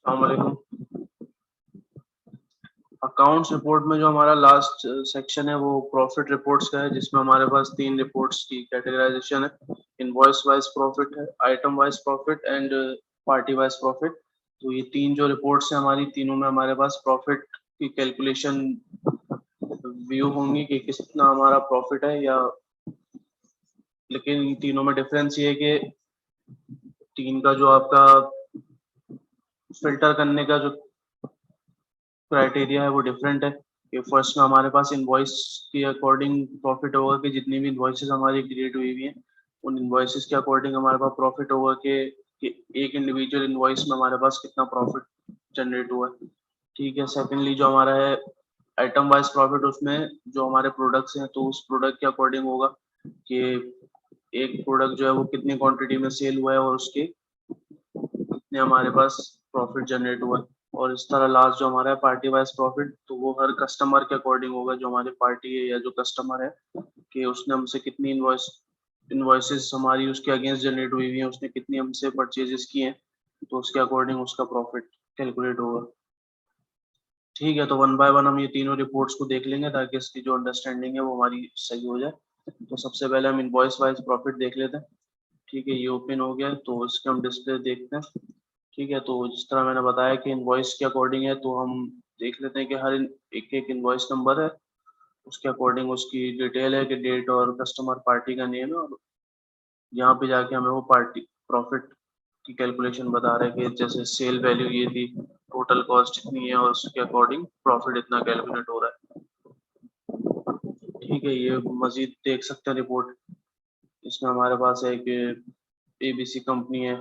अस्सलामुअलैकुम। Accounts report में जो हमारा लास्ट सेक्शन है वो प्रॉफिट रिपोर्ट्स का है, जिसमें हमारे पास तीन रिपोर्ट्स की कैटेगराइजेशन है। इनवॉइस वाइज प्रॉफिट है, item wise profit and party wise profit. तो ये तीन जो रिपोर्ट्स हैं हमारी, तीनों में हमारे पास प्रॉफिट की कैलकुलेशन व्यू होंगी कि कितना हमारा प्रॉफिट है या। लेकिन इन तीनों में डिफरेंस ये है कि तीन का जो आपका फिल्टर करने का जो क्राइटेरिया है वो डिफरेंट है। कि फर्स्ट में हमारे पास इनवॉइस के अकॉर्डिंग प्रॉफिट होगा कि जितनी भी इनवॉइसेस हमारी क्रिएट हुई हुई हैं उन इनवॉइसेस के अकॉर्डिंग हमारे पास प्रॉफिट होगा कि एक इंडिविजुअल इनवॉइस में हमारे पास कितना प्रॉफिट जनरेट हुआ है। ठीक है। सेकेंडली जो हमारा है आइटम वाइज प्रॉफिट, उसमें जो हमारे प्रोडक्ट्स हैं तो उस प्रोडक्ट के अकॉर्डिंग होगा कि एक प्रोडक्ट जो है वो कितनी क्वांटिटी में सेल हुआ है और उसके कितने हमारे पास प्रॉफिट जनरेट हुआ है। और इस तरह लास्ट जो हमारा है पार्टी वाइज प्रॉफिट, तो वो हर कस्टमर के अकॉर्डिंग होगा, जो हमारी पार्टी है या जो कस्टमर है कि उसने हमसे कितनी इनवॉइसेस हमारी उसके अगेंस्ट जनरेट हुई हुई है, उसने कितनी हमसे परचेजेस किए हैं, तो उसके अकॉर्डिंग उसका प्रॉफिट कैलकुलेट होगा। ठीक है। तो वन बाय वन हम ये तीनों रिपोर्ट्स को देख लेंगे ताकि इसकी जो अंडरस्टैंडिंग है वो हमारी सही हो जाए। तो सबसे पहले हम इनवॉइस वाइज प्रॉफिट देख लेते हैं। ठीक है, ये ओपन हो गया तो इसके हम डिस्प्ले देखते हैं। ठीक है। तो जिस तरह मैंने बताया कि इनवॉइस के अकॉर्डिंग है, तो हम देख लेते हैं कि हर एक एक इनवॉइस नंबर है, उसके अकॉर्डिंग उसकी डिटेल है कि डेट और कस्टमर पार्टी का नेम है, और यहाँ पे जाके हमें वो पार्टी प्रॉफिट की कैलकुलेशन बता रहा है कि जैसे सेल वैल्यू ये थी, टोटल कॉस्ट इतनी है और उसके अकॉर्डिंग प्रॉफिट इतना कैलकुलेट हो रहा है। ठीक है, ये मजीद देख सकते हैं रिपोर्ट। इसमें हमारे पास है कि एबीसी कंपनी है,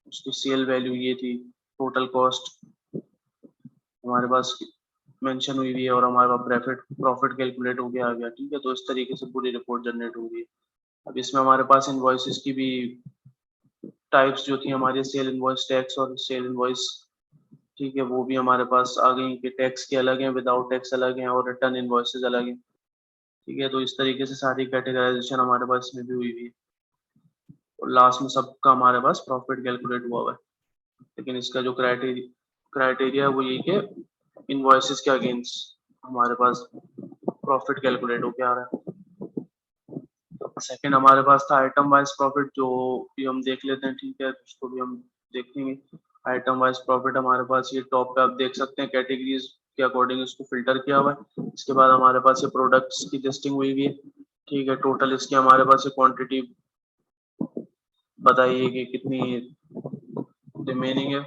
उसकी सेल वैल्यू ये थी, टोटल कॉस्ट हमारे पास मेंशन हुई हुई है और हमारे पास प्रॉफिट प्रॉफिट कैलकुलेट हो गया आ गया। ठीक है। तो इस तरीके से पूरी रिपोर्ट जनरेट हो गई है। अब इसमें हमारे पास इनवॉइसेस की भी टाइप्स जो थी हमारी, सेल इनवॉइस, टैक्स और सेल इनवॉइस। ठीक है, वो भी हमारे पास आ गई कि टैक्स के अलग हैं, विदाउट टैक्स अलग हैं और रिटर्न इनवॉइसेस अलग हैं। ठीक है। तो इस तरीके से सारी कैटेगराइजेशन हमारे पास इसमें भी हुई हुई है और लास्ट में सबका हमारे पास प्रॉफिट कैलकुलेट हुआ हुआ है। लेकिन इसका जो क्राइटेरिया है वो यही कि इनवॉइसेस के अगेंस्ट हमारे पास प्रॉफिट कैलकुलेट होके आ रहा है। सेकंड हमारे पास था आइटम वाइज प्रॉफिट, जो भी हम देख लेते हैं। ठीक है, उसको भी हम देखेंगे। आइटम वाइज प्रॉफिट हमारे पास ये टॉप पे आप देख सकते हैं, कैटेगरीज के अकॉर्डिंग इसको फिल्टर किया हुआ है। इसके बाद हमारे पास ये प्रोडक्ट्स की लिस्टिंग हुई हुई है। ठीक है, टोटल इसकी हमारे पास ये क्वांटिटी बताइए कि कितनी रिमेनिंग है।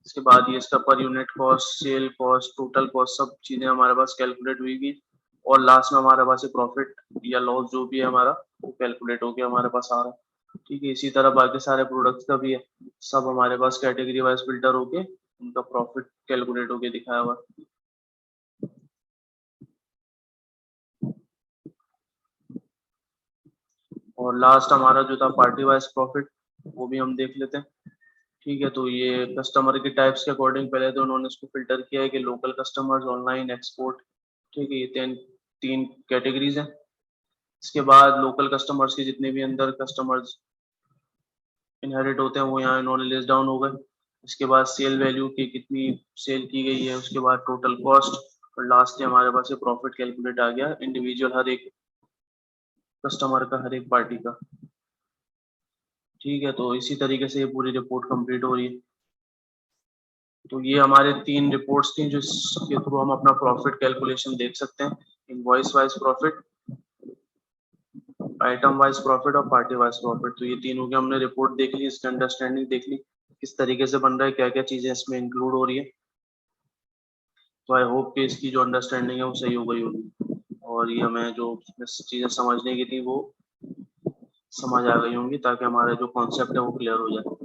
इसके बाद ये इसका per unit cost, cell cost, total cost, सब चीजें हमारे पास कैलकुलेट हुई हुई। और लास्ट में हमारे पास प्रॉफिट या लॉस जो भी है हमारा, वो कैलकुलेट होके हमारे पास आ रहा है। ठीक है, इसी तरह बाकी सारे प्रोडक्ट्स का भी है, सब हमारे पास कैटेगरी वाइज फिल्टर होके उनका प्रॉफिट कैलकुलेट होके दिखाया हुआ है। और लास्ट हमारा जो था पार्टी वाइज प्रॉफिट, वो भी हम देख लेते हैं। ठीक है। तो ये कस्टमर के टाइप्स के अकॉर्डिंग पहले तो उन्होंने इसको फिल्टर किया है कि लोकल कस्टमर्स, ऑनलाइन, एक्सपोर्ट। ठीक है, ये तीन तीन कैटेगरीज हैं। इसके बाद लोकल कस्टमर्स के जितने भी अंदर कस्टमर्स इनहेरिट होते हैं वो यहाँ इन्होंने लिस्ट डाउन हो गए। इसके बाद सेल वैल्यू की कितनी सेल की गई है, उसके बाद टोटल कॉस्ट, और लास्ट में हमारे पास ये प्रॉफिट कैलकुलेट आ गया इंडिविजुअल हर एक कस्टमर का, हर एक पार्टी का। ठीक है। तो इसी तरीके से ये पूरी रिपोर्ट कंप्लीट हो रही है। तो ये हमारे तीन रिपोर्ट्स थी जिसके थ्रू हम अपना प्रॉफिट कैलकुलेशन देख सकते हैं। Invoice wise profit, item wise profit और पार्टी वाइज प्रॉफिट। तो ये तीनों की हमने रिपोर्ट देख ली, इसकी अंडरस्टैंडिंग देख ली किस तरीके से बन रहा है, क्या क्या चीजें इसमें इंक्लूड हो रही है। तो आई होप कि इसकी जो अंडरस्टैंडिंग है वो सही हो गई होगी और ये हमें जो चीजें समझने की थी वो समझ आ गई होंगी, ताकि हमारे जो कॉन्सेप्ट है वो क्लियर हो जाए।